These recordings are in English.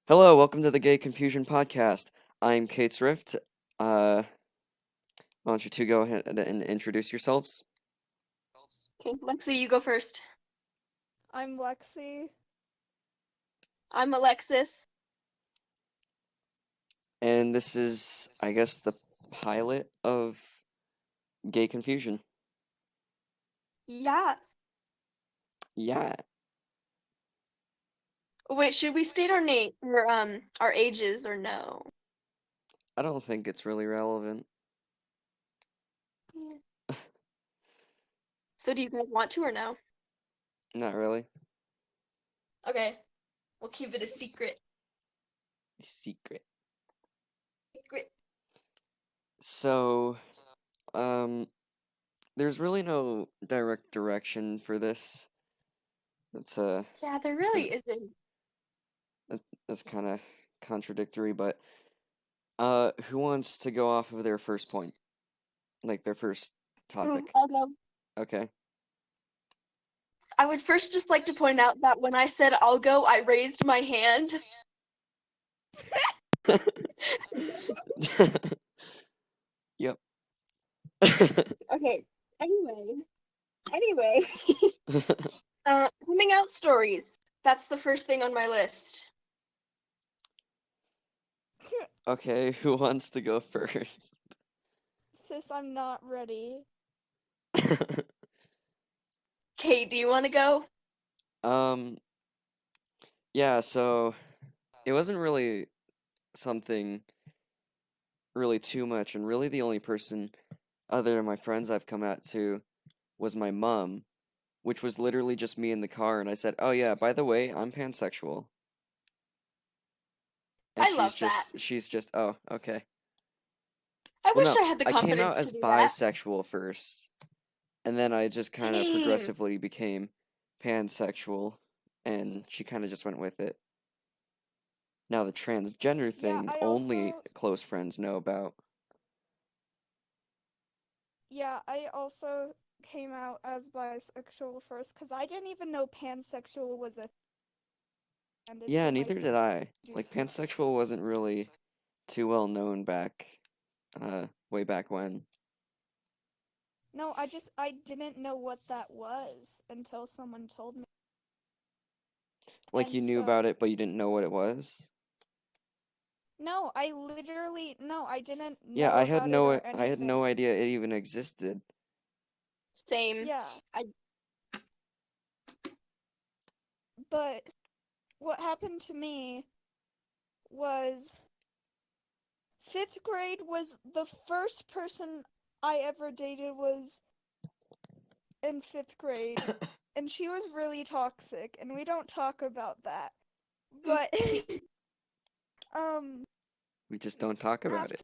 Hello, welcome to the Gay Confusion Podcast. I'm Katesrift. Why don't you two go ahead and introduce yourselves? Okay, Lexie, you go first. I'm Lexie. I'm Alexis. And this is, I guess, the pilot of Gay Confusion. Yeah. Yeah. Wait, should we state our name or our ages or no? I don't think it's really relevant. Yeah. So do you guys want to or no? Not really. Okay. We'll keep it a secret. Secret. Secret. So, there's really no direct direction for this. It's Yeah, there really isn't. that's kind of contradictory, but who wants to go off of their first point? Like their first topic. I'll go. Okay. I would first just like to point out that when I said I'll go, I raised my hand. Yep. Okay. Anyway. Coming out stories. That's the first thing on my list. Okay, who wants to go first? Sis, I'm not ready. Kate, do you want to go? Yeah, so it wasn't really something really too much, and really the only person other than my friends I've come out to was my mom, which was literally just me in the car, and I said, "Oh yeah, by the way, I'm pansexual." And I love that. She's just, "Oh, okay." I Well, wish no, I had the I came confidence out as to do that. bisexual first, and then I just kind of Same. progressively became pansexual, and she kind of just went with it. Now the transgender thing, only close friends know about. Yeah, I also came out as bisexual first, because I didn't even know pansexual was a thing. Yeah, neither did I. Like, pansexual wasn't really too well known back, way back when. No, I didn't know what that was until someone told me. Like, you knew about it, but you didn't know what it was? No, I didn't know. Yeah, I had about no idea it even existed. Same. Yeah. But what happened to me was 5th grade was the first person I ever dated was in 5th grade, and she was really toxic, and we don't talk about that. But we just don't talk about it.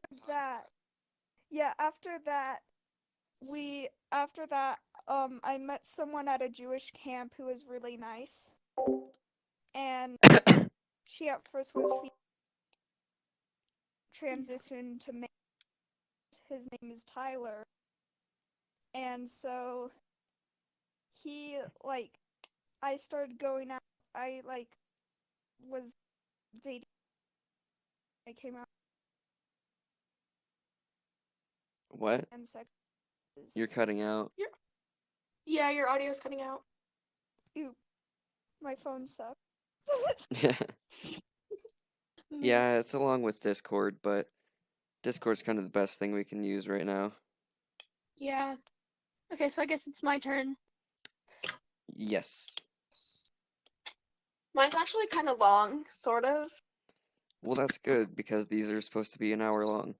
After that, I met someone at a Jewish camp who was really nice. And she at first was transitioned to me. His name is Tyler. And so I started going out. I was dating. I came out. What? You're cutting out. Yeah, your audio's cutting out. Ew. My phone sucks. Yeah, it's along with Discord, but Discord's kind of the best thing we can use right now. Yeah. Okay, so I guess it's my turn. Yes. Mine's actually kind of long, sort of. Well, that's good, because these are supposed to be an hour long.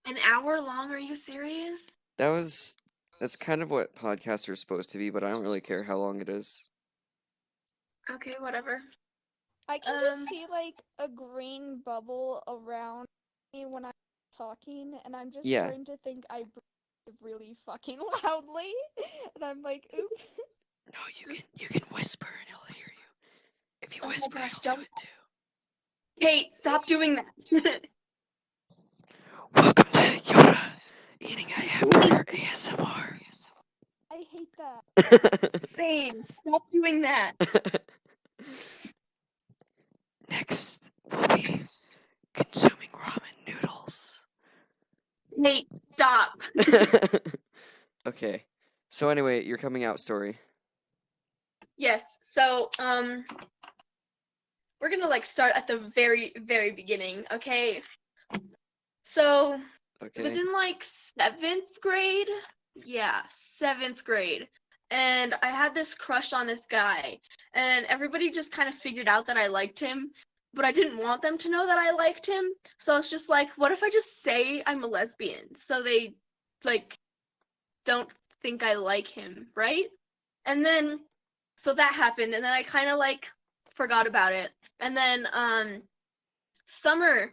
An hour long? Are you serious? That's kind of what podcasts are supposed to be, but I don't really care how long it is. Okay, whatever. I can just see a green bubble around me when I'm talking, and I'm just starting to think I breathe really fucking loudly, and I'm like, oops. No, you can whisper and he'll hear you. If you whisper, he'll do it too. Kate, stop doing that. Welcome to Yoda eating a hamburger ASMR. I hate that. Same. Stop doing that. stop. Okay. So anyway, your coming out story. Yes. So, we're gonna like start at the very, very beginning, okay? So, it was Okay. in like 7th grade. Yeah, 7th grade. And I had this crush on this guy, and everybody just kind of figured out that I liked him, but I didn't want them to know that I liked him. So I was just like, what if I just say I'm a lesbian so they like don't think I like him, right? And then so that happened, and then I kind of like forgot about it. And then summer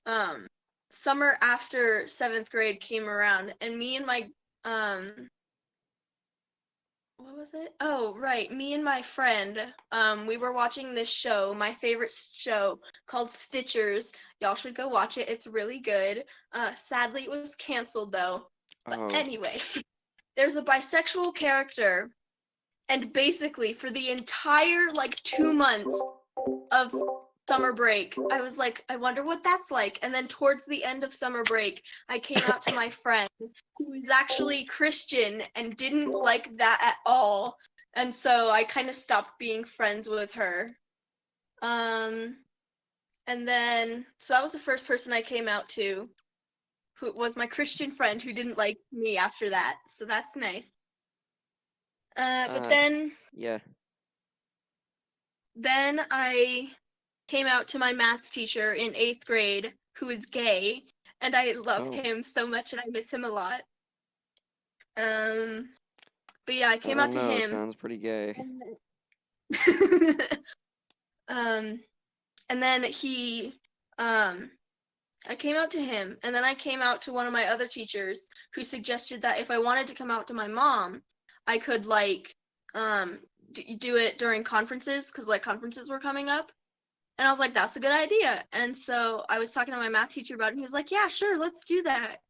um summer after 7th grade came around, and me and my what was it? Oh, right. Me and my friend, we were watching this show, my favorite show called Stitchers. Y'all should go watch it. It's really good. Sadly, it was canceled though. But Oh. anyway, there's a bisexual character, and basically for the entire like 2 months of summer break, I was like, I wonder what that's like. And then towards the end of summer break, I came out to my friend who is actually Christian and didn't like that at all. And so I kind of stopped being friends with her. And then, so that was the first person I came out to, who was my Christian friend who didn't like me after that. So that's nice. But Yeah. then I came out to my math teacher in 8th grade who is gay, and I love Oh. him so much and I miss him a lot. But yeah, I I came don't out to know. him. Sounds pretty gay. um, and then I came out to him, and then I came out to one of my other teachers who suggested that if I wanted to come out to my mom, I could like do it during conferences, because like conferences were coming up. And I was like, that's a good idea. And so I was talking to my math teacher about it, and he was like, yeah, sure, let's do that.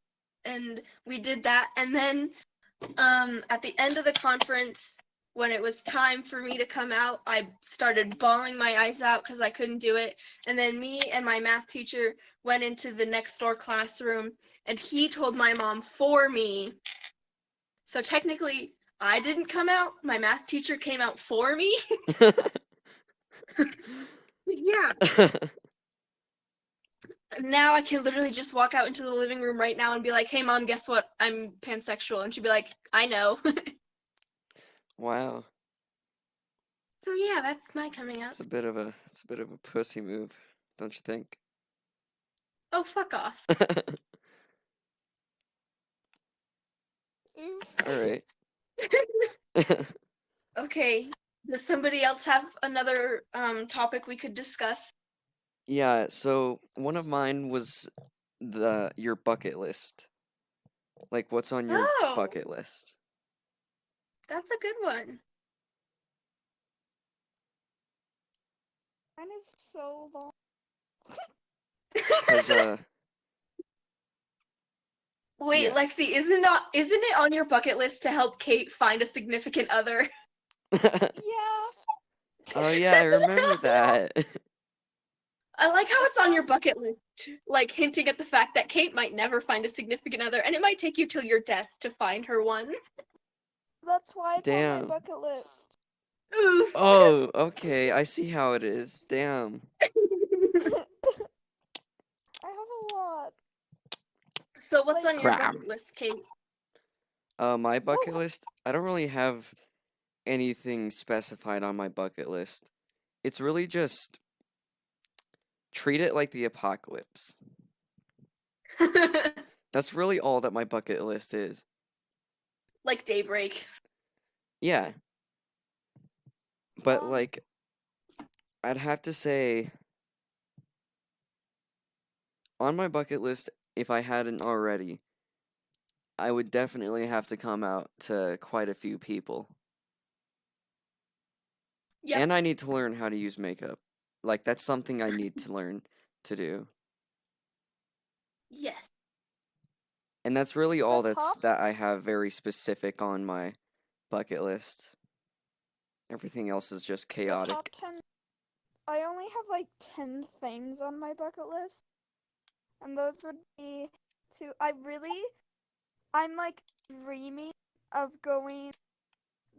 And we did that. And then at the end of the conference, when it was time for me to come out, I started bawling my eyes out because I couldn't do it. And then me and my math teacher went into the next door classroom, and he told my mom for me. So technically, I didn't come out. My math teacher came out for me. Yeah. Now I can literally just walk out into the living room right now and be like, hey mom, guess what? I'm pansexual. And she'd be like, I know. Wow. So yeah, that's my coming out. It's a bit of a pussy move, don't you think? Oh, fuck off. Oof. All right. Okay. Does somebody else have another topic we could discuss? Yeah, so one of mine was your bucket list. Like, what's on your Oh, bucket list? that's a good one. Mine is so long. Cause Wait, yeah. Lexie, isn't it on your bucket list to help Kate find a significant other? Yeah. Oh yeah, I remember that. I like how it's It's on your on. bucket list, like hinting at the fact that Kate might never find a significant other, and it might take you till your death to find her one. That's why it's on my Damn. bucket list. Oof. Oh, okay, I see how it is. Damn. I have a lot. So what's Like, on your Crap. bucket list, Kate? My bucket oh, list, I don't really have anything specified on my bucket list. It's really just treat it like the apocalypse. That's really all that my bucket list is. Like Daybreak. Yeah. But um, like I'd have to say on my bucket list, if I hadn't already, I would definitely have to come out to quite a few people. Yep. And I need to learn how to use makeup. Like that's something I need to learn to do. Yes. And that's really all the top. that I have very specific on my bucket list. Everything else is just The chaotic. top 10. I only have like 10 things on my bucket list. And those would be to. I really I'm like dreaming of going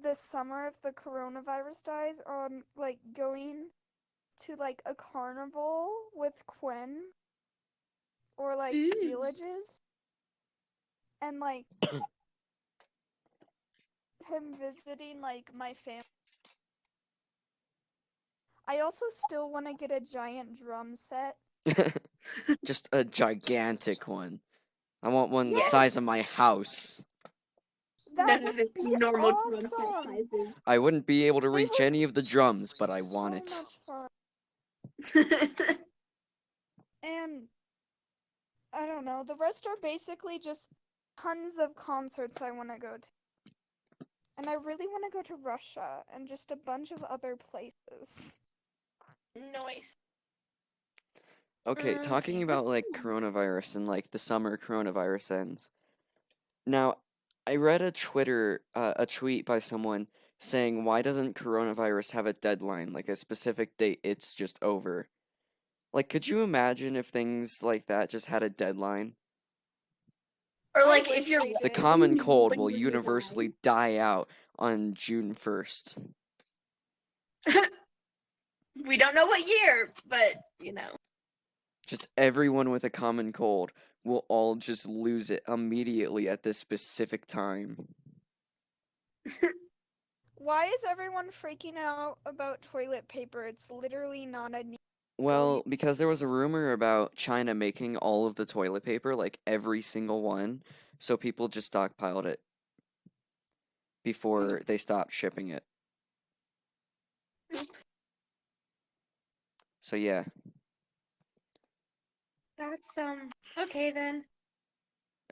this summer if the coronavirus dies on like going to like a carnival with Quinn or like Ooh. villages and like him visiting like my family. I also still want to get a giant drum set. Just a gigantic one. I want one the Yes! size of my house. That None would of it be normal drum set awesome. sizes. I wouldn't be able to They reach look any of the drums, but I want so it. much fun. And I don't know, the rest are basically just tons of concerts I want to go to. And I really want to go to Russia and just a bunch of other places. Nice. Okay, talking Okay. about like coronavirus and like the summer coronavirus ends. Now, I read a tweet by someone saying, why doesn't coronavirus have a deadline, like a specific date it's just over? Like, could you imagine if things like that just had a deadline? Or I like if wish you're they The did. common cold will when you die. universally die out on June 1st. We don't know what year, but Just everyone with a common cold will all just lose it immediately at this specific time. Why is everyone freaking out about toilet paper? It's literally not a need. Well, because there was a rumor about China making all of the toilet paper, like every single one, so people just stockpiled it before they stopped shipping it. So yeah. That's okay then.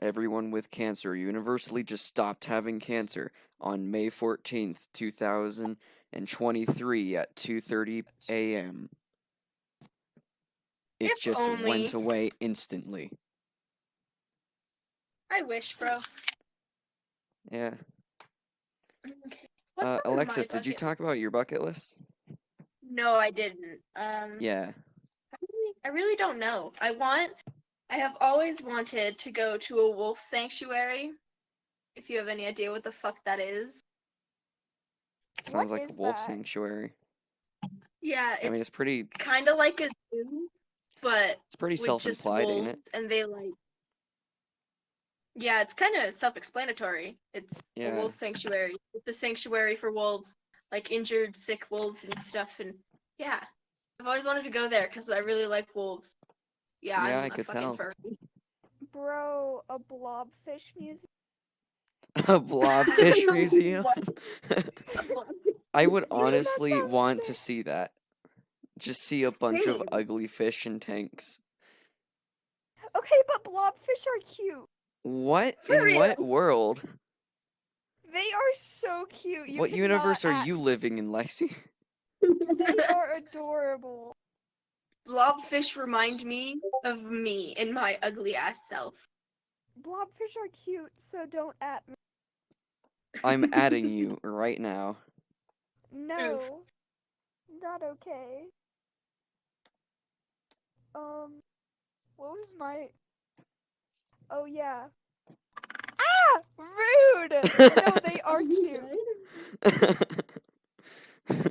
Everyone with cancer universally just stopped having cancer on May 14th, 2023 at 2:30 a.m. It If just only. went away instantly. I wish, bro. Yeah. Okay. What's on my Alexis, did you bucket talk about your bucket list? list? No, I didn't. Yeah. I really don't know. I have always wanted to go to a wolf sanctuary. If you have any idea what the fuck that is. Sounds What like a is wolf that? sanctuary. Yeah, I mean, it's pretty kind of like a zoo, but it's pretty with just self-implied, ain't wolves, it? and they like. Yeah, it's kind of self-explanatory. It's a Yeah. wolf sanctuary. It's a sanctuary for wolves, like injured, sick wolves and stuff. And yeah, I've always wanted to go there because I really like wolves. Yeah, Yeah, I'm I a could fucking tell. furry. Bro, a blobfish museum? A blobfish museum? What? I would Dude, that honestly sounds want to sick. see that. Just see a bunch of Same. ugly fish in tanks. Okay, but blobfish are cute. What? For In real. what world? They are so cute. You What cannot universe are act. you living in, Lexie? They are adorable. Blobfish remind me of me and my ugly ass self. Blobfish are cute, so don't at me. I'm adding you right now. No. Not okay. What was my... Oh, yeah. Ah! Rude! No, they are cute.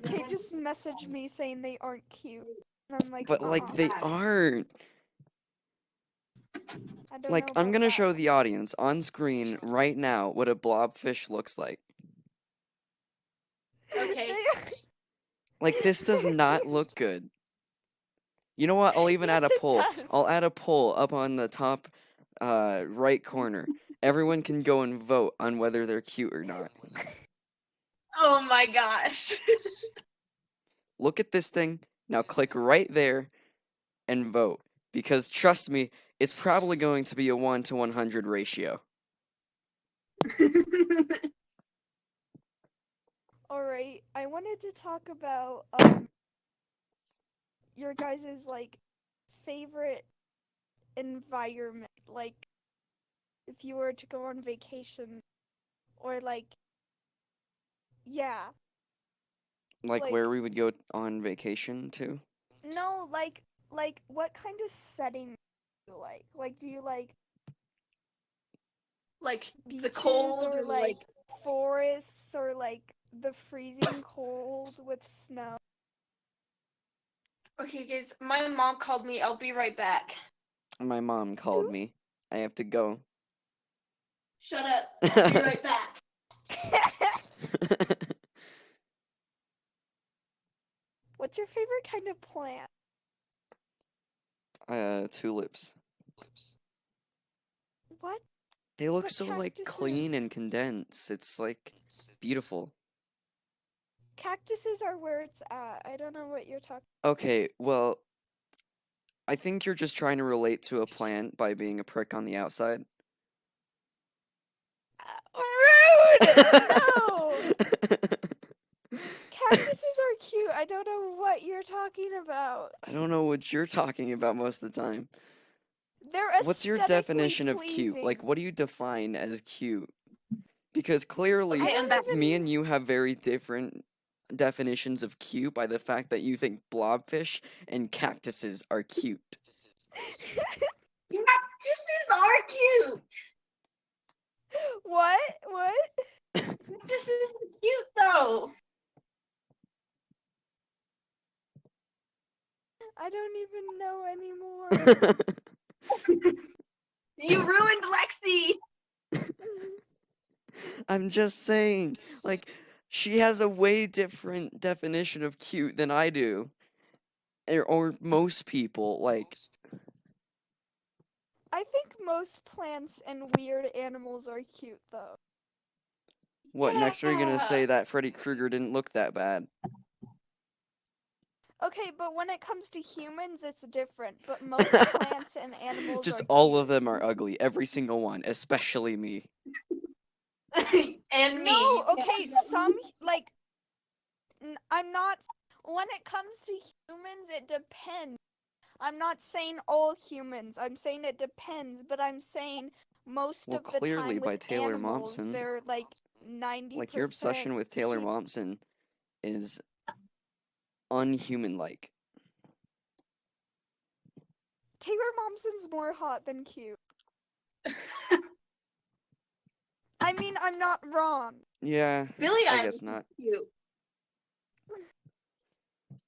Kate just messaged me saying they aren't cute. And I'm like, But like they aren't. I don't Like know I'm about gonna that. show the audience on screen right now what a blobfish looks like. Okay. Like this does not look good. You know what? I'll even add a Yes, it poll. does. I'll add a poll up on the top right corner. Everyone can go and vote on whether they're cute or not. Oh my gosh. Look at this thing. Now click right there and vote. Because trust me, it's probably going to be a 1 to 100 ratio. Alright, I wanted to talk about your guys' like favorite environment. Like if you were to go on vacation or like yeah. Like Like- where we would go on vacation to? No, like what kind of setting do you like? Like do you like Like the beaches cold or and like forests or like the freezing cold with snow. Okay, guys, my mom called me. I'll be right back. My mom called me. I have to go. Shut up. I'll be right back. What's your favorite kind of plant? Tulips. What? They look But so like cactuses- clean and condensed. It's like beautiful. Cactuses are where it's at. I don't know what you're talking. Okay, well, I think you're just trying to relate to a plant by being a prick on the outside. Rude! No! Cactuses are cute. I don't know what you're talking about. I don't know what you're talking about most of the time. They're What's your aesthetically definition of cute? pleasing. Like, what do you define as cute? Because clearly, Okay, I'm back. me and you have very different definitions of cute by the fact that you think blobfish and cactuses are cute. Cactuses are cute. What? What? Cactuses are cute though. I don't even know anymore. You ruined Lexie. I'm just saying, like, she has a way different definition of cute than I do. Or most people, like, I think most plants and weird animals are cute though. what, next are you gonna say that Freddy Krueger didn't look that bad? Okay, but when it comes to humans, it's different. But most plants and animals Just are all cute. of them are ugly, every single one, especially me. And me. No, okay, some like I'm not. When it comes to humans, it depends. I'm not saying all humans. I'm saying it depends, but I'm saying most Well, of the clearly time by with Taylor animals, Momsen. they're like 90%. Like, your obsession with Taylor Momsen is unhuman-like. Taylor Momsen's more hot than cute. I mean, I'm not wrong. Yeah, Billie I Eilish guess is not. cute.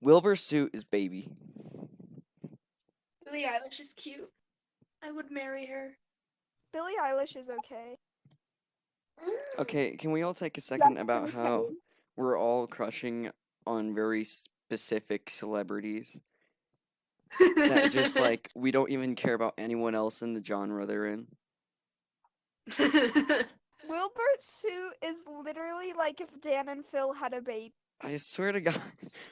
Wilbur Soot is baby. Billie Eilish is cute. I would marry her. Billie Eilish is okay. Okay, can we all take a second about how we're all crushing on very specific celebrities? That just, like, we don't even care about anyone else in the genre they're in. Wilbur Soot is literally like if Dan and Phil had a baby. I swear to God,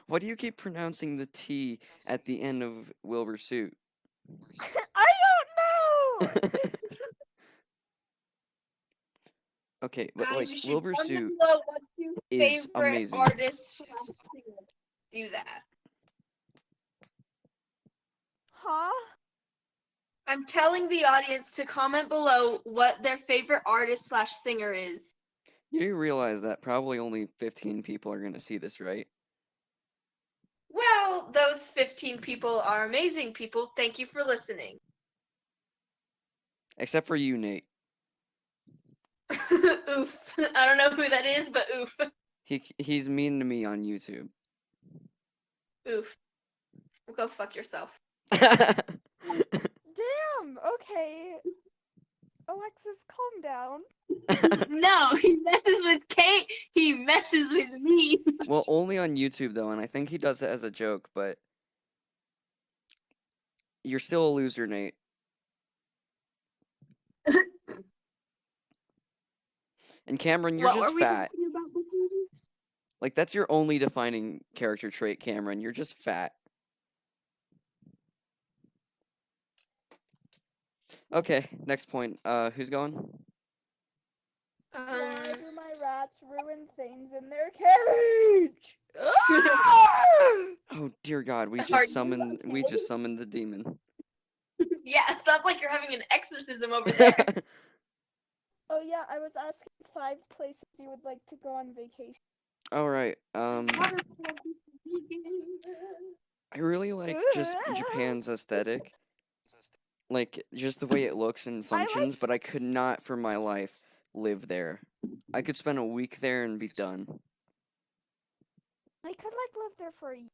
why do you keep pronouncing the T at the end of Wilbur Soot? I don't know! Okay, but Guys, like you should Wilbur comment Soot below what's your is favorite amazing. artist. Do that. Huh? I'm telling the audience to comment below what their favorite artist / singer is. You do realize that probably only 15 people are gonna see this, right? Well, those 15 people are amazing people. Thank you for listening. Except for you, Nate. Oof. I don't know who that is, but oof. He's mean to me on YouTube. Oof. Go fuck yourself. Damn, okay. Alexis, calm down. No, he messes with Kate. He messes with me. Well, only on YouTube though, and I think he does it as a joke, but you're still a loser, Nate. And Cameron, you're What just were we fat. talking about before this? Like, that's your only defining character trait, Cameron. You're just fat. Okay, next point. Who's going? Why do my rats ruin things in their cage? Ah! Oh dear God, we Are just you summoned okay? the demon. Yeah, it sounds like you're having an exorcism over there. Oh yeah, I was asking 5 places you would like to go on vacation. Alright, I really like just Japan's aesthetic. like just the way it looks and functions, like but I could not for my life live there. I could spend a week there and be done. I could like live there for a year.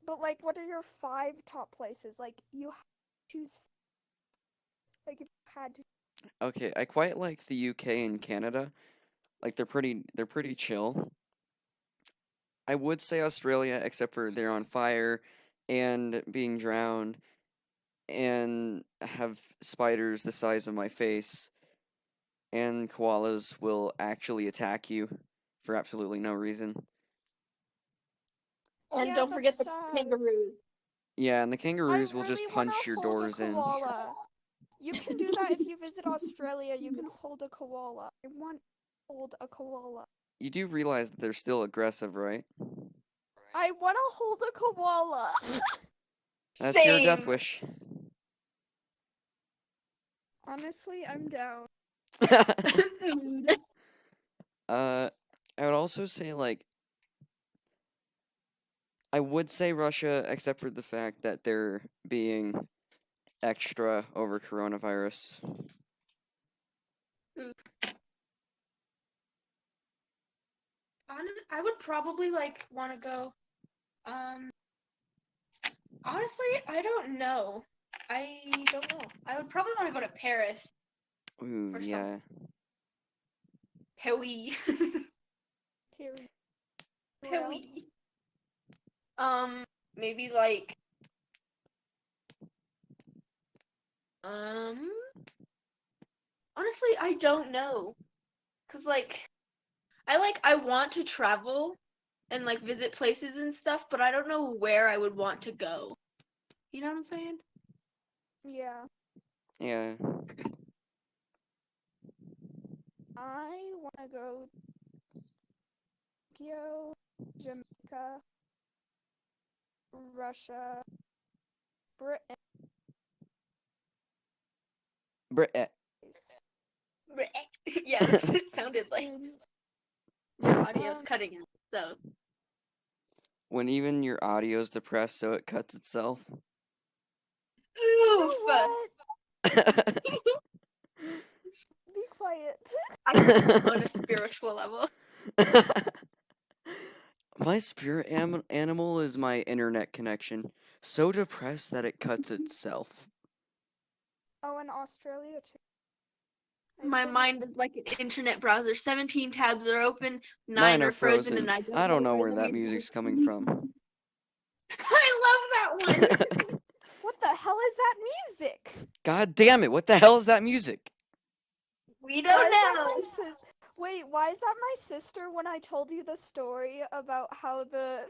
But like what are your 5 top places? Like you choose like if you had to. Okay, I quite like the UK and Canada. Like they're pretty chill. I would say Australia, except for they're on fire and being drowned and have spiders the size of my face, and koalas will actually attack you for absolutely no reason. And Yeah, don't forget that's the sad. kangaroos. Yeah, and the I kangaroos will really just want punch to your hold a doors in. koala. You can do that if you visit Australia. You can hold a koala. I want to hold a koala. You do realize that they're still aggressive, right? I want to hold a koala. That's your death Same. wish. Honestly, I'm down. I would also say, like, I would say Russia, except for the fact that they're being extra over coronavirus. I would probably like want to go. Honestly, I don't know. I don't know. I would probably want to go to Paris Ooh, or yeah. Paris. Period. Paris. Maybe like honestly, I don't know. 'Cause I want to travel and like visit places and stuff, but I don't know where I would want to go. You know what I'm saying? Yeah. Yeah. I want to go Tokyo, Jamaica, Russia, Britain. Yeah, that's what it sounded like. And, Your audio's cutting out, so. When even your audio's depressed, so it cuts itself. you know Oof! what? Be quiet. I think on a spiritual level. My spirit animal is my internet connection. So depressed that it cuts itself. Oh, and Australia too. My mind is like an internet browser. 17 tabs are open, 9 9 are are frozen, frozen. and I don't know where where the that music music's is. coming from. I love that one! What the hell is that music? God damn it, what the hell is that music? We Why don't is that know! my Wait, why is that my sister when I told you the story about how the...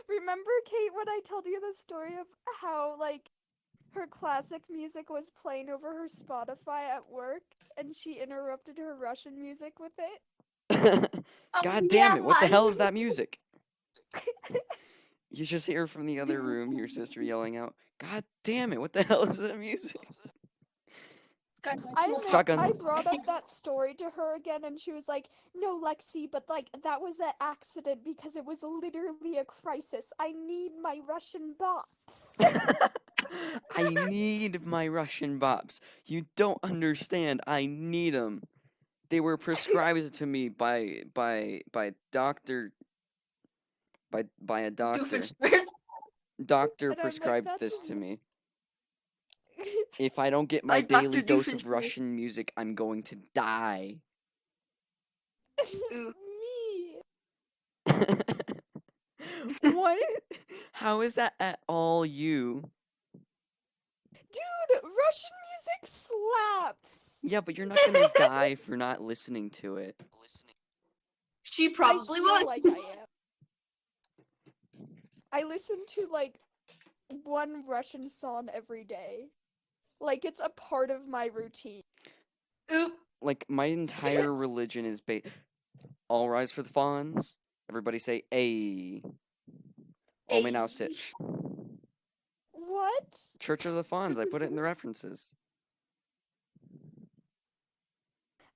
Remember, Kate, when I told you the story of how, like, her classic music was playing over her Spotify at work, and she interrupted her Russian music with it? God damn it, what the yeah. hell is that music? You just hear from the other room your sister yelling out, God damn it, what the hell is that music? Guys, Shotgun. I brought up that story to her again, and she was like, "No, Lexie, but like that was an accident because it was literally a crisis. I need my Russian bops." I need my Russian bops. You don't understand. I need them. They were prescribed to me by doctor by a doctor. Doctor And I'm like, prescribed "That's this to me. If I don't get my Like Dr. daily dose of Doofenshmirtz. Russian music, I'm going to die. Ooh. me." What? How is that at all you? Dude, Russian music slaps. Yeah, but you're not gonna die for not listening to it. She probably I feel would. like I am. I listen to like one Russian song every day. Like it's a part of my routine. Oop. Like, my entire religion is based. All rise for the fawns. Everybody say, "Ay." All may now sit. What? Church of the Fawns. I put it in the references.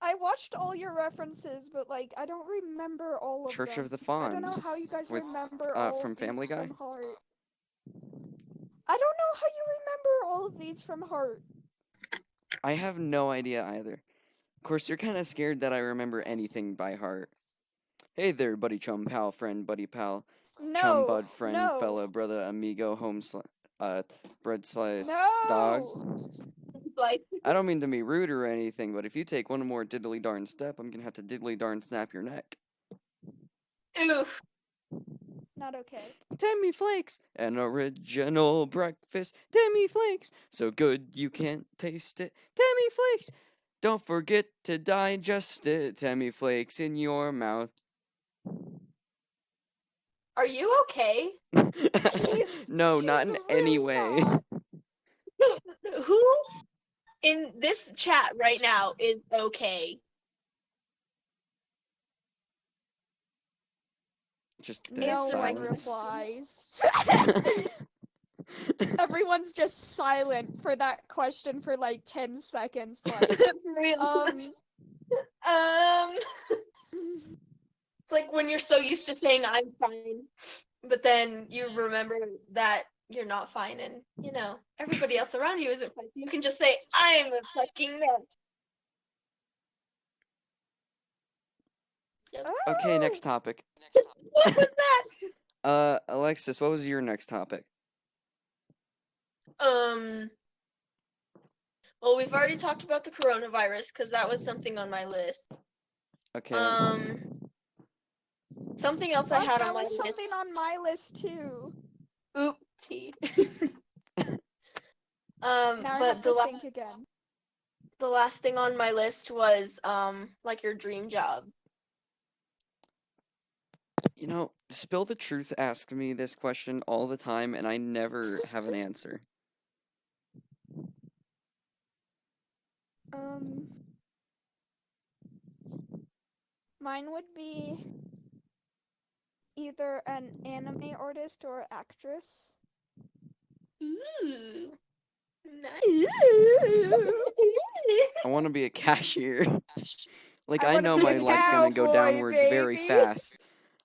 I watched all your references, but like I don't remember all of Church them. of the I don't know how you Fawns guys with remember all from of Family these Guy. from heart. I don't know how you remember all of these from heart. I have no idea either. Of course, you're kind of scared that I remember anything by heart. Hey there, buddy, chum, pal, friend, buddy, pal, chum, No, bud, friend, no, fella, brother, amigo, bread slice, dog. no. Like, I don't mean to be rude or anything, but if you take one more diddly darn step, I'm gonna have to diddly darn snap your neck. oof. Not okay. Demi Flakes, an original breakfast. Demi Flakes, so good you can't taste it. Demi Flakes, don't forget to digest it. Demi Flakes in your mouth. Are you okay? No, not in She's any really way. not. Who in this chat right now is okay? Just dead No one silence. replies. Everyone's just silent for that question for like 10 seconds. Like, For real. It's like when you're so used to saying I'm fine, but then you remember that you're not fine, and you know everybody else around you isn't fine. So you can just say I'm a fucking mess. Yep. Okay, next topic. What was that? Alexis, what was your next topic? Well, we've already talked about the coronavirus because that was something on my list. Okay. Something else I fuck, had that on my was list. something on my list too. Oopsie. Now I but have to think again. the last thing on my list was like your dream job. You know, Spill the Truth asks me this question all the time, and I never have an answer. Mine would be either an anime artist or actress. Ooh. Nice. I want to be a cashier. Like, I I wanna know be my a life's gonna go cowboy, downwards very baby. fast.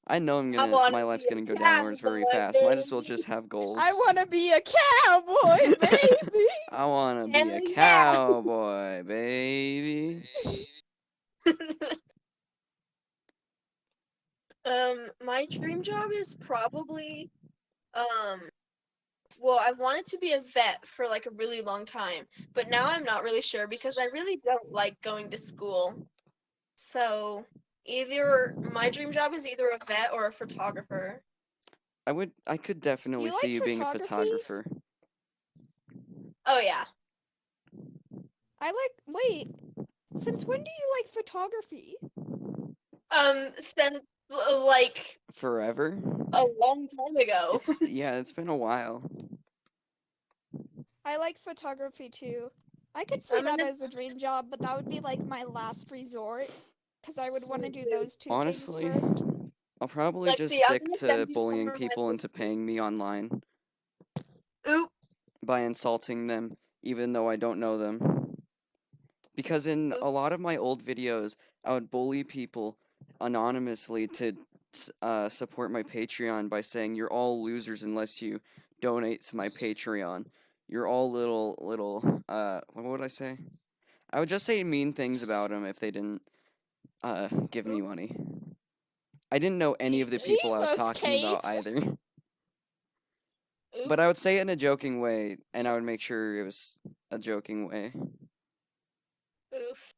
I know wanna my life's be gonna a go downwards very cowboy, fast. Might as well baby. just have goals. I want to be a cowboy, baby. I want to be Hell a yeah. cowboy, baby. My dream job is probably well, I've wanted to be a vet for like a really long time, but now I'm not really sure because I really don't like going to school. So either my dream job is either a vet or a photographer. I could definitely You see like you being a photography? photographer. Oh yeah. Wait, since when do you like photography? Since like Forever? a long time ago. Yeah, it's been a while. I like photography too. I could see I'm that gonna- as a dream job, but that would be like my last resort. Because I would want to do those two Honestly, things first. I'll probably Lexie, just I'm stick gonna to send you bullying some of my people into paying me online Oop. by insulting them, even though I don't know them. Because in a lot of my old videos, I would bully people anonymously to support my Patreon by saying, "You're all losers unless you donate to my Patreon. You're all little, what would I say? I would just say mean things about them if they didn't give me money. I didn't know any of the people I was Jesus, talking about Kate. either. Oop. But I would say it in a joking way, and I would make sure it was a joking way. Oof.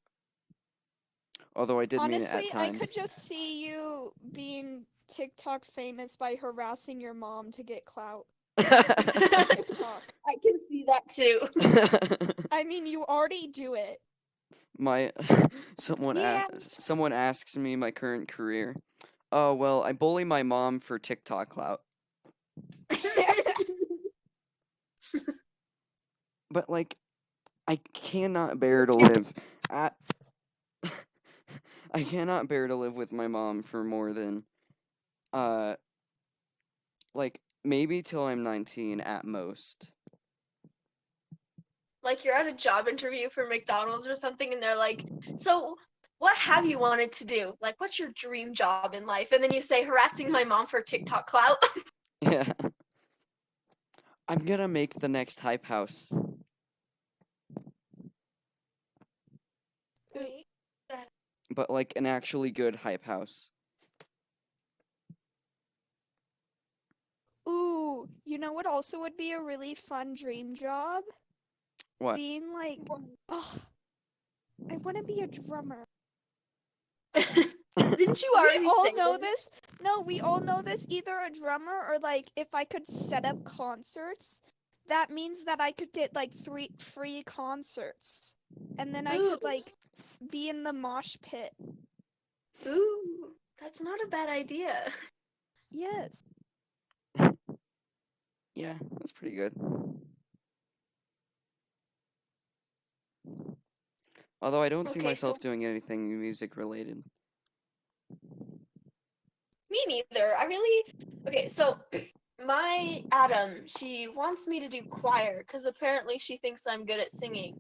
Although I did mean Honestly, it at I times. could just see you being TikTok famous by harassing your mom to get clout on TikTok. I can see that too. I mean, you already do it. Someone asks me my current career. Oh, well, I bully my mom for TikTok clout. But like, I cannot bear to live at I cannot bear to live with my mom for more than like maybe till I'm 19 at most. Like you're at a job interview for McDonald's or something and they're like, "So, what have you wanted to do? Like what's your dream job in life?" And then you say harassing my mom for TikTok clout. Yeah. I'm gonna make the next hype house. Wait. But like an actually good hype house. Ooh, you know what also would be a really fun dream job? What? Being like, oh, I want to be a drummer. Didn't you We already all say know that? this. No, we all know this. Either a drummer or like if I could set up concerts, that means that I could get like 3 free concerts. And then I could Ooh. like be in the mosh pit. Ooh, that's not a bad idea. Yes. Yeah, that's pretty good. Although I don't see Okay, myself so doing anything music related. me neither. Okay, so my Adam, she wants me to do choir because apparently she thinks I'm good at singing.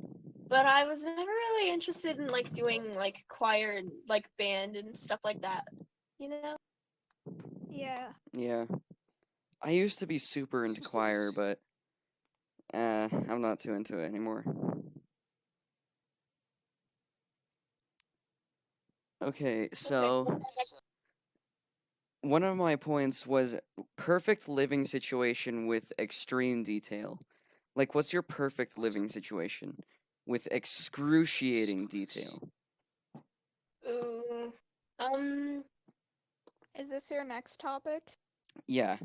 But I was never really interested in like doing like choir and like band and stuff like that. You know? Yeah. Yeah. I used to be super into choir, but I'm not too into it anymore. Okay, so one of my points was perfect living situation with extreme detail. Like, what's your perfect living situation with excruciating detail? Ooh. Is this your next topic? Yeah.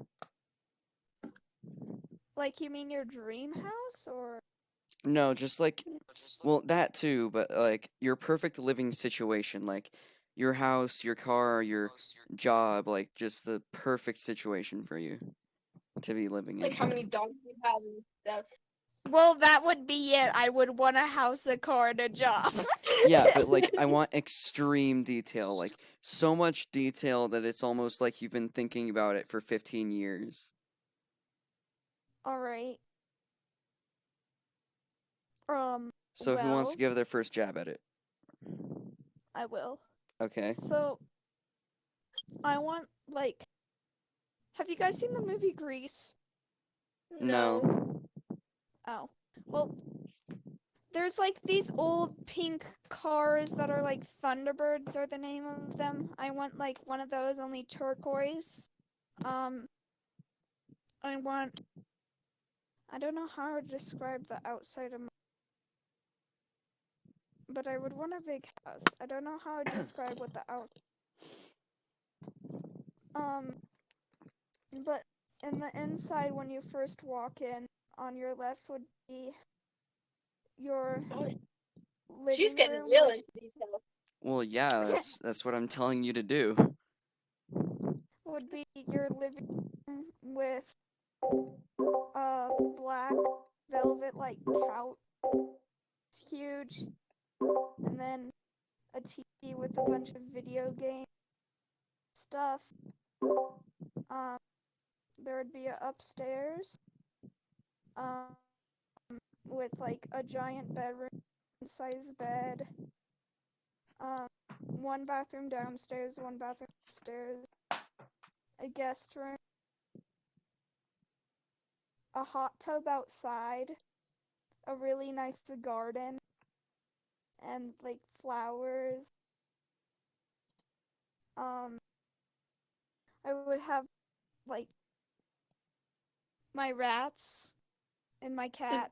Like, you mean your dream house or? No, just like, well, that too, but like your perfect living situation, like your house, your car, your job, like just the perfect situation for you to be living like how in. many dogs you have and stuff. Well, that would be it. I would want a house, a car, and a job. Yeah, but like I want extreme detail, like so much detail that it's almost like you've been thinking about it for 15 years. All right. So who wants to Well, give their first jab at it? I will. Okay. So, I want, like, have you guys seen the movie Grease? No. No. Oh. Well, there's like these old pink cars that are like Thunderbirds are the name of them. I want like one of those, only turquoise. Um, I want. I don't know how to describe the outside of my. But I would want a big house. I don't know how to describe what the outside. But in the inside, when you first walk in, on your left would be your Oh, she's living getting room real with into detail. Well, yeah, that's what I'm telling you to do. would be your living room with a black velvet like couch. It's huge, and then a TV with a bunch of video game stuff. Um, there would be a upstairs, um, with like a giant bedroom, size bed. Um, one bathroom downstairs, one bathroom upstairs, a guest room, a hot tub outside, a really nice garden, and like flowers. I would have like my rats and my cat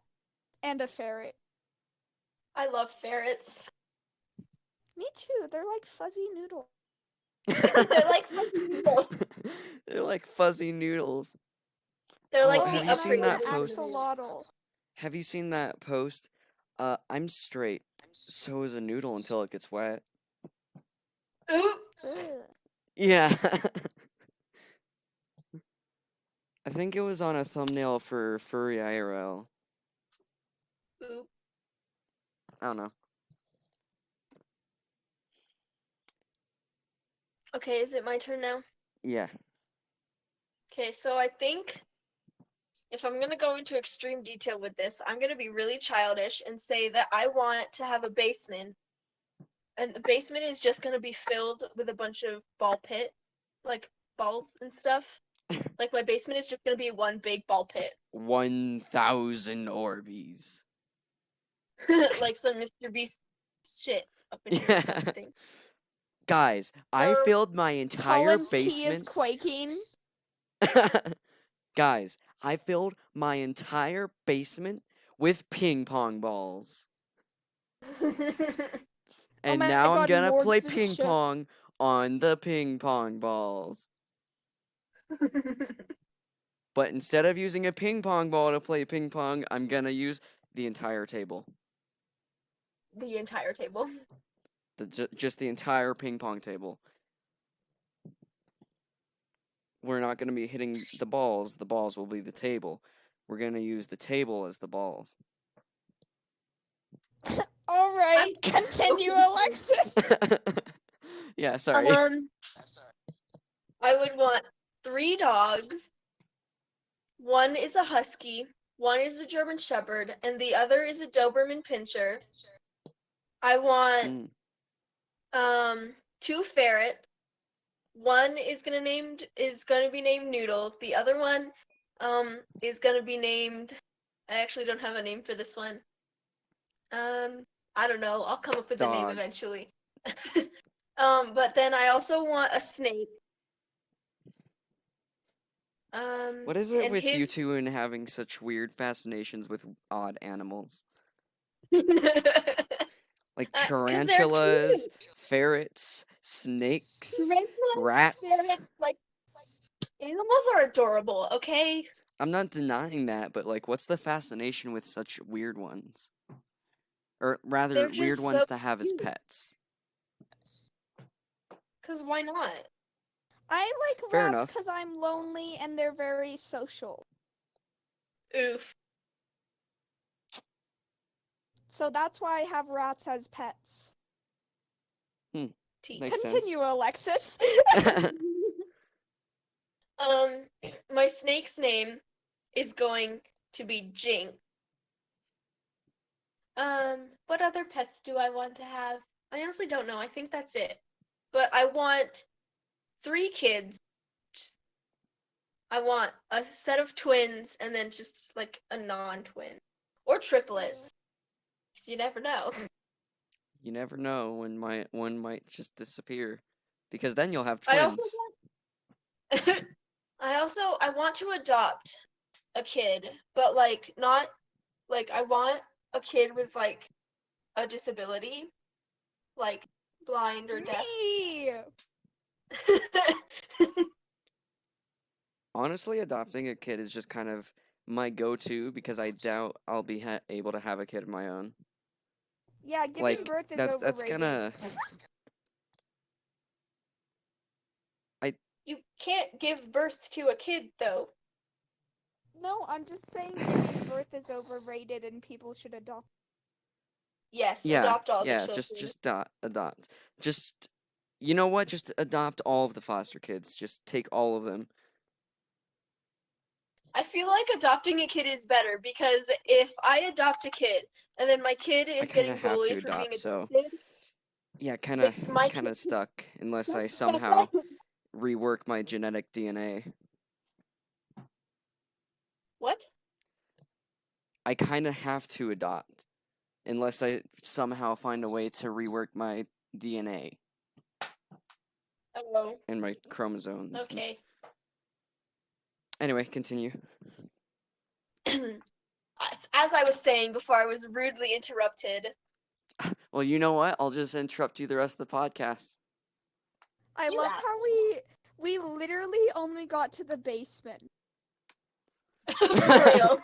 and a ferret. I love ferrets. Me too. They're like fuzzy noodles. They're like fuzzy noodles. They're like fuzzy noodles. They're like Have the you And I seen want that an upgraded post? version. axolotl. Have you seen that post? I'm straight. So is a noodle until it gets wet. Ooh. Ugh. Yeah. I think it was on a thumbnail for Furry IRL. Ooh. I don't know. Okay, is it my turn now? Yeah. Okay, so I think if I'm gonna go into extreme detail with this, I'm gonna be really childish and say that I want to have a basement, and the basement is just gonna be filled with a bunch of ball pit, like balls and stuff. Like, my basement is just gonna be one big ball pit. 1,000 Orbeez. Like some Mr. Beast shit up in here or something. Guys, I Or filled my entire Colin's key is basement. quaking. Guys, I filled my entire basement with ping pong balls. And my now I'm God, gonna play Morgs is ping shook. pong on the ping pong balls. But instead of using a ping pong ball to play ping pong, I'm gonna use the entire table. The entire table. Just the entire ping pong table. We're not gonna be hitting the balls. The balls will be the table. We're gonna use the table as the balls. All right, continue, Alexis. Yeah, sorry. I would want 3 dogs. One is a husky, one is a German Shepherd, and the other is a Doberman Pinscher. I want 2 ferrets. One is gonna be named Noodle. The other one is gonna be named. I actually don't have a name for this one. I don't know. I'll come up with a name Dog. eventually. But then I also want a snake. What is it and with you two and having such weird fascinations with odd animals? Like 'Cause they're tarantulas, cute. ferrets, snakes, Tarantulas, rats. ferrets, like animals are adorable, okay? I'm not denying that, but like, what's the fascination with such weird ones? Or rather, They're weird just ones so to have as cute. pets. 'Cause why not? I like Fair rats enough. because I'm lonely and they're very social. Oof. So that's why I have rats as pets. Tea. Makes Continue, sense. Alexis. My snake's name is going to be Jink. What other pets do I want to have? I honestly don't know. I think that's it. But I want 3 kids. I want a set of twins and then just like a non-twin. Or triplets. 'Cause you never know. You never know when one might just disappear, because then you'll have I twins. also I want to adopt a kid, but like not like I want a kid with like a disability, like blind or deaf. Me. Honestly, adopting a kid is just kind of my go-to because I doubt I'll be able to have a kid of my own. Yeah, giving Like, birth is that's overrated. gonna. You can't give birth to a kid though. No, I'm just saying giving birth is overrated and people should adopt. Yes, Yeah, adopt all the yeah, children. just adopt. Just, you know what? Just adopt all of the foster kids. Just take all of them. I feel like adopting a kid is better because if I adopt a kid and then my kid is kinda getting have to bullied for being adopt, so- adopted, Yeah, kind If my of kid- stuck unless I somehow rework my genetic DNA. What? I kind of have to adopt unless I somehow find a way to rework my DNA Oh, and my chromosomes. okay. Anyway, continue. As I was saying before I was rudely interrupted. Well, you know what? I'll just interrupt you the rest of the podcast. I You love asshole. how we literally only got to the basement. For real.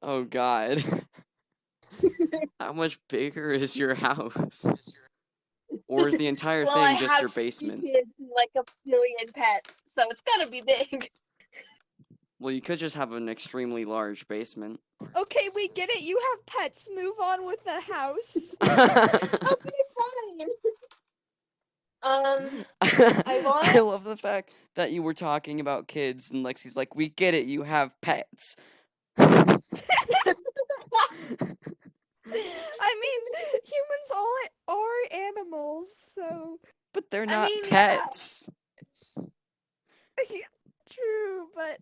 Oh God. How much bigger is your house? Or is the entire Well, I thing just have your 3 basement? kids and like a billion pets, so it's gotta be big. Well, you could just have an extremely large basement. Okay, we get it. You have pets. Move on with the house. Okay, fine. I love the fact that you were talking about kids and Lexie's like, we get it, you have pets. I mean, humans all are animals, so But they're I not mean, yeah. pets. true, but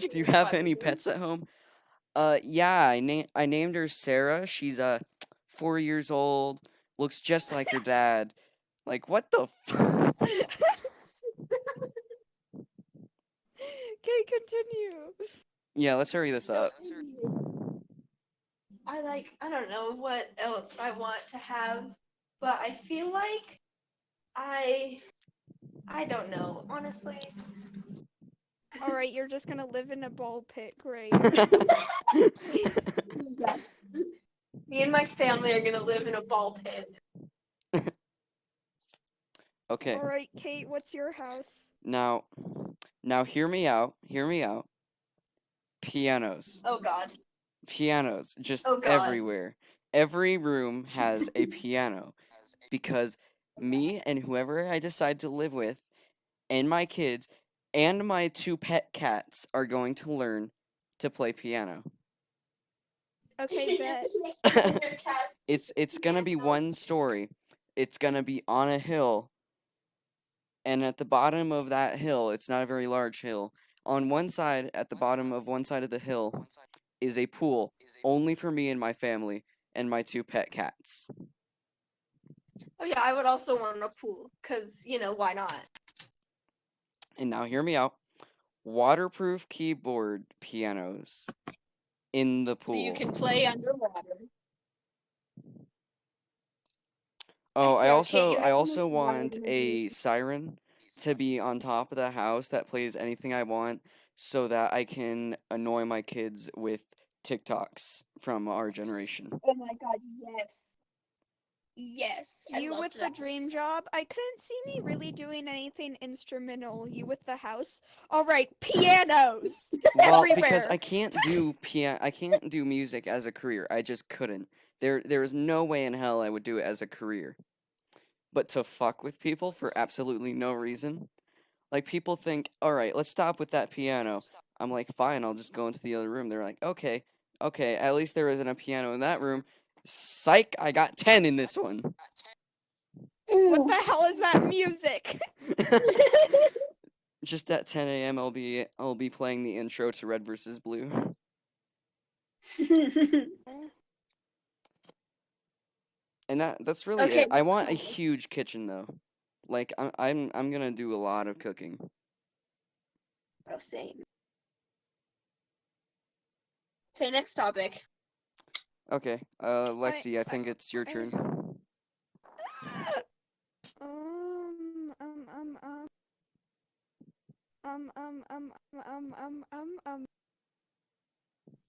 Do you have any pets at home? Yeah, I named her Sarah. She's 4 years old. Looks just like her dad. Like what the f- Okay, continue. Yeah, let's hurry this up. I don't know what else I want to have, but I feel like I don't know, honestly. All right, you're just gonna live in a ball pit. Great. Me and my family are gonna live in a ball pit. Okay. All right, Kate, what's your house? Now hear me out. Hear me out. Pianos. Oh God. Pianos just Oh God. everywhere. Every room has a piano because me and whoever I decide to live with and my kids and my 2 pet cats are going to learn to play piano. Okay, bet. It's going to be one story. It's going to be on a hill, and at the bottom of that hill, it's not a very large hill. On one side, at the bottom of one side of the hill, is a pool only for me and my family and my 2 pet cats. Oh yeah, I would also want a pool, cause why not? And now hear me out. Waterproof keyboard pianos in the pool. So you can play underwater. Oh, I So, also Kate, you I have also any wild want a siren to be on top of the house that plays anything I want so that I can annoy my kids with TikToks from our generation. Oh my God, yes. Yes. You with the dream job? I couldn't see me really doing anything instrumental. You with the house? All right, pianos Well, everywhere. because I can't do music as a career. I just couldn't. There is no way in hell I would do it as a career. But to fuck with people for absolutely no reason. Like people think, "All right, let's stop with that piano." I'm like, "Fine, I'll just go into the other room." They're like, "Okay. Okay, at least there isn't a piano in that room." Psych, I got 10 in this one. What the hell is that music? Just at 10 a.m. I'll be playing the intro to Red vs. Blue. And that's really Okay, it. I want a huge kitchen though. Like I'm gonna do a lot of cooking. Oh, same. Okay, next topic. Okay, Lexie, I think it's your turn. Um, um, um, um, um, um, um, um, um,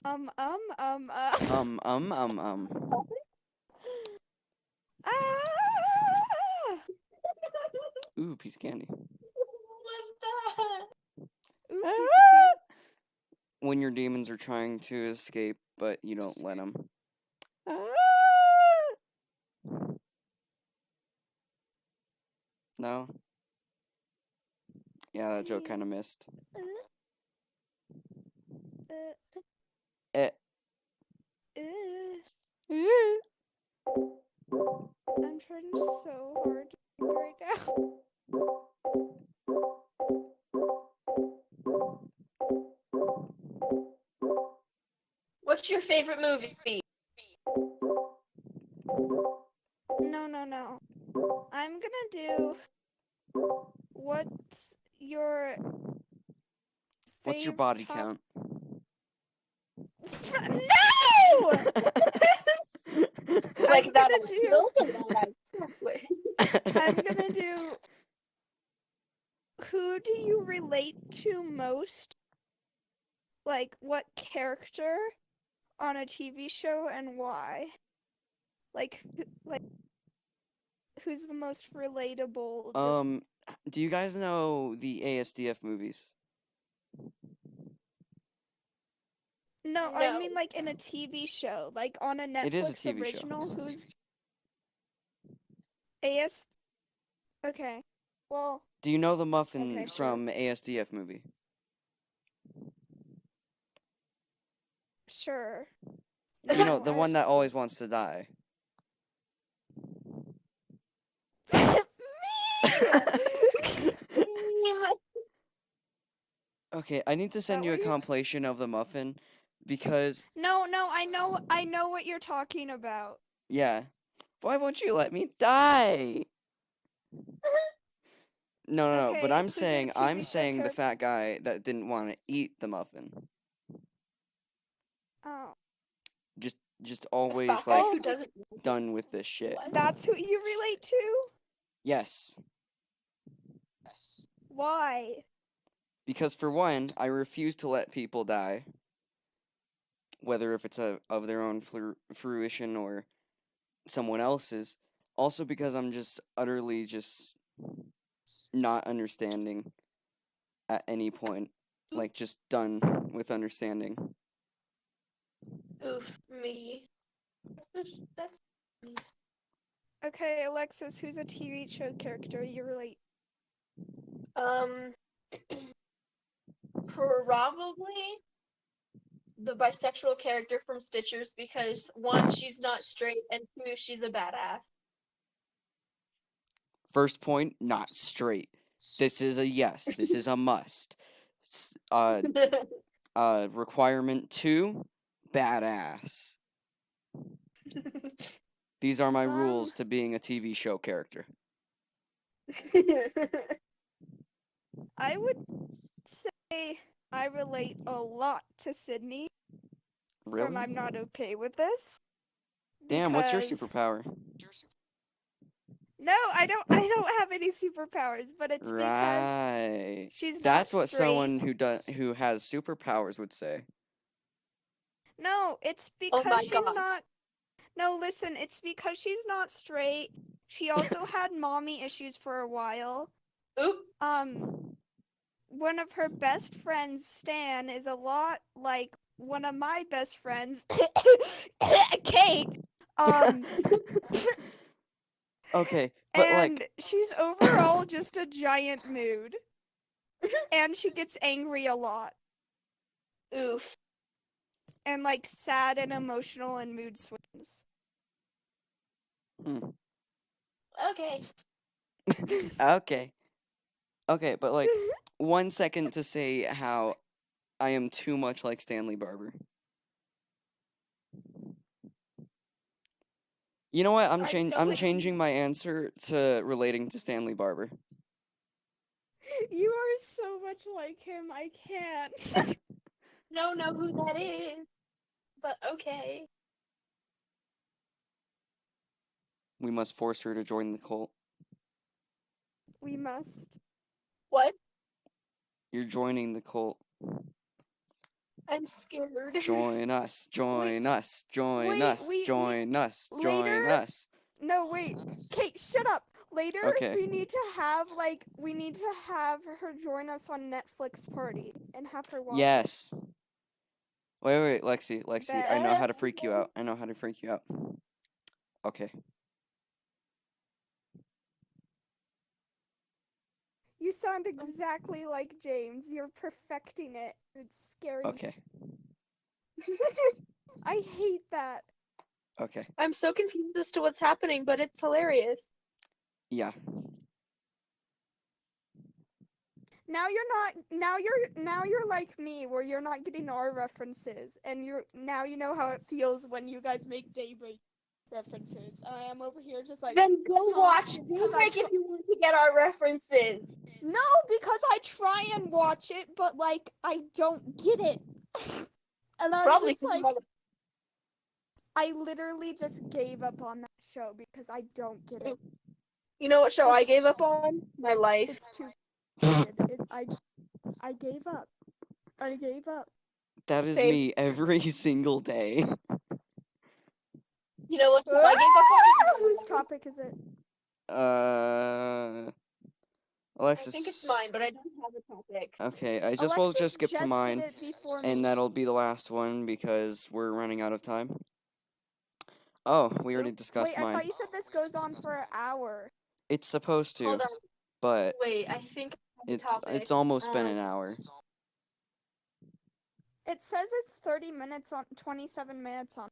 um, um, um, um, um, Ah! Ooh, piece of candy. What's that? Ooh, Ah! piece of candy. When your demons are trying to escape, but you don't let them. No? Yeah, that joke kind of missed. Eh. I'm trying so hard to think right now. What's your favorite movie? No. I'm gonna do. What's your What's your fav body top- count? No! Like I'm that gonna on do. milk or that on chocolate? I'm gonna do. Who do you relate to most? Like, what character on a TV show and why? Like, who's the most relatable? Do you guys know the ASDF movies? No, I mean like in a TV show, like on a Netflix It is a TV original. show. Who's AS? Okay, well. Do you know the muffin Okay, from ASDF movie? Sure. You know, the one that always wants to die. Okay, I need to send you a compilation of the muffin because No, I know what you're talking about. yeah. Why won't you let me die? No, but Okay, I'm who's your saying TV show the character? fat guy that didn't want to eat the muffin. Oh, Just always Fat guy like who doesn't. done with this shit. What? that's who you relate to? Yes. Why? Because for one, I refuse to let people die, whether if it's of their own fruition or someone else's. Also because I'm just utterly just not understanding at any point. Like just done with understanding. Oof, me. That's me. Okay, Alexis, who's a TV show character you relate? Probably the bisexual character from Stitchers because one, she's not straight, and two, she's a badass. First point, not straight. This is a yes. This is a must. Requirement 2, badass. These are my rules to being a TV show character. I would say I relate a lot to Sydney Really? from I'm Not Okay With This. Damn, what's your because- superpower? No, I don't have any superpowers, but it's because Right. she's not That's what straight. someone who has superpowers would say. No, it's Oh because my she's God. not. No, listen, it's because she's not straight. She also had mommy issues for a while. Oop. One of her best friends, Stan, is a lot like one of my best friends, Kate. Okay, but And like she's overall just a giant mood. And she gets angry a lot. Oof. And like sad and emotional and mood swings. Okay. Okay, but like 1 second to say how I am too much like Stanley Barber. You know what? I'm changing my answer to relating to Stanley Barber. You are so much like him, I can't. Don't know who that is, but okay. We must force her to join the cult. We must. What? You're joining the cult. I'm scared. Join us. Join us. Join wait, us. we- Join us. Join later- us. No, wait. Kate, shut up. Later, Okay. we need to have her join us on Netflix party and have her watch. Yes. Wait, Lexie, I know how to Bet. freak you out. Okay. You sound exactly like James. You're perfecting it. It's scary. Okay. I hate that. Okay. I'm so confused as to what's happening, but it's hilarious. Yeah. Now you're like me, where you're not getting our references, and you know how it feels when you guys make Daybreak references. I am over here just like. Then go watch Because I Daybreak if you want to get our references. No, because I try and watch it, but like I don't get it. And I'm Probably just like, because I literally just gave up on that show because I don't get it. you know what show I It's- gave up on? My life. It's too good. I gave up. I gave up. That is Same. me every single day. You know what show I gave up on? Whose topic is it? Alexis. I think it's mine, but I don't have a topic. Okay, I will Alexis just skip to did mine, it before me. and that'll be the last one because we're running out of time. Oh, we already discussed Wait, I mine. thought you said this goes on for an hour. It's supposed to, Hold on. but Wait, I think I have a topic. it's almost been an hour. It says it's 30 minutes on 27 minutes on.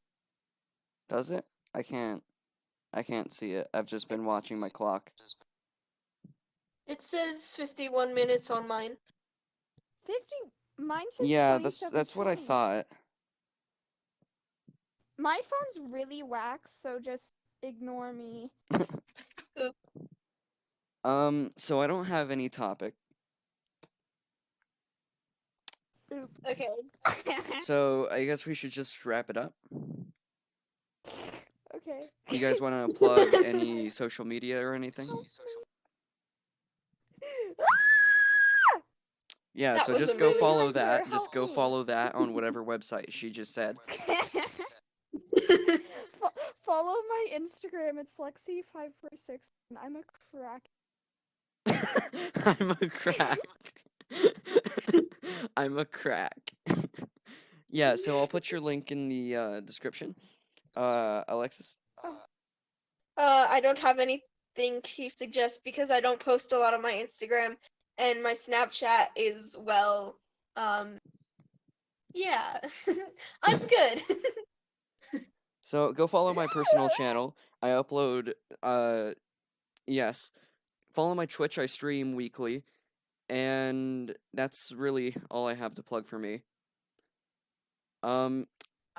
Does it? I can't see it. I've just been watching my clock. It says 51 minutes on mine. 50. Mine says Yeah, 27 that's what I seconds. thought. My phone's really whack, so just ignore me. So I don't have any topic. Oop, okay. So I guess we should just wrap it up. Okay. You guys want to plug any social media or anything? Yeah, That so was just a go movie. follow Right here, that. Just help go me. follow that on whatever website she just said. Follow my Instagram. It's Lexie546. I'm a crack. I'm a crack. I'm a crack. Yeah, so I'll put your link in the description. Alexis? I don't have anything to suggest because I don't post a lot on my Instagram and my Snapchat is, well, yeah. I'm good. So go follow my personal channel. I upload yes. Follow my Twitch, I stream weekly. And that's really all I have to plug for me. I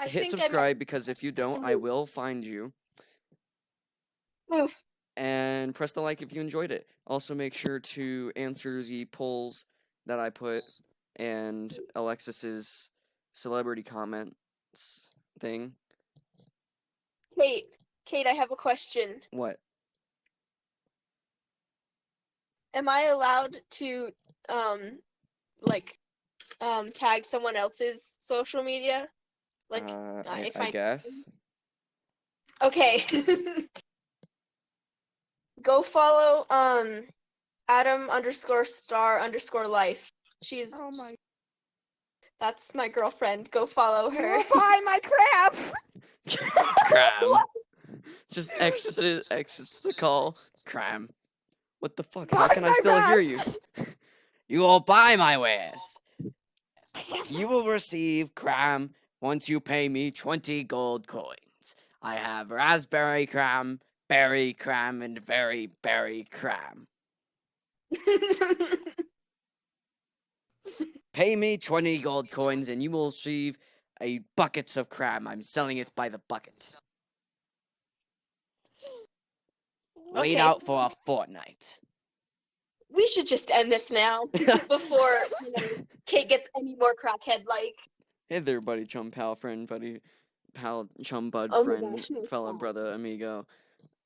Hit think subscribe because if you don't, I will find you. Oof. And press the like if you enjoyed it. Also make sure to answer the polls that I put and Alexis's celebrity comments thing. Kate, I have a question. What? Am I allowed to tag someone else's social media? Like if I guess. Okay. Go follow Adam_star_life. Oh my. That's my girlfriend. Go follow You her. will buy my crap. Cram. Just exits the call. Cram. What the fuck? How Buy can I my still hear you? rats. You will buy my wares. You will receive cram once you pay me 20 gold coins. I have raspberry cram, berry cram, and very berry cram. Pay me 20 gold coins and you will receive a buckets of cram. I'm selling it by the bucket. Wait Okay. out for a fortnight. We should just end this now before Kate gets any more crackhead like. Hey there, buddy, chum, pal, friend, buddy, pal, chum, bud, Oh my friend, gosh, no, fella, stop. brother, amigo,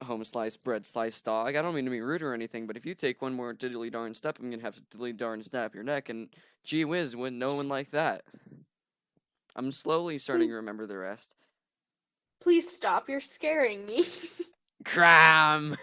home slice, bread slice, dog. I don't mean to be rude or anything, but if you take one more diddly darn step, I'm gonna have to diddly darn snap your neck, and gee whiz, wouldn't no one like that. I'm slowly starting to remember the rest. Please stop. You're scaring me. Cram!